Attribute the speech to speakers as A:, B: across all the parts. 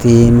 A: 3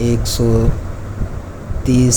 A: 130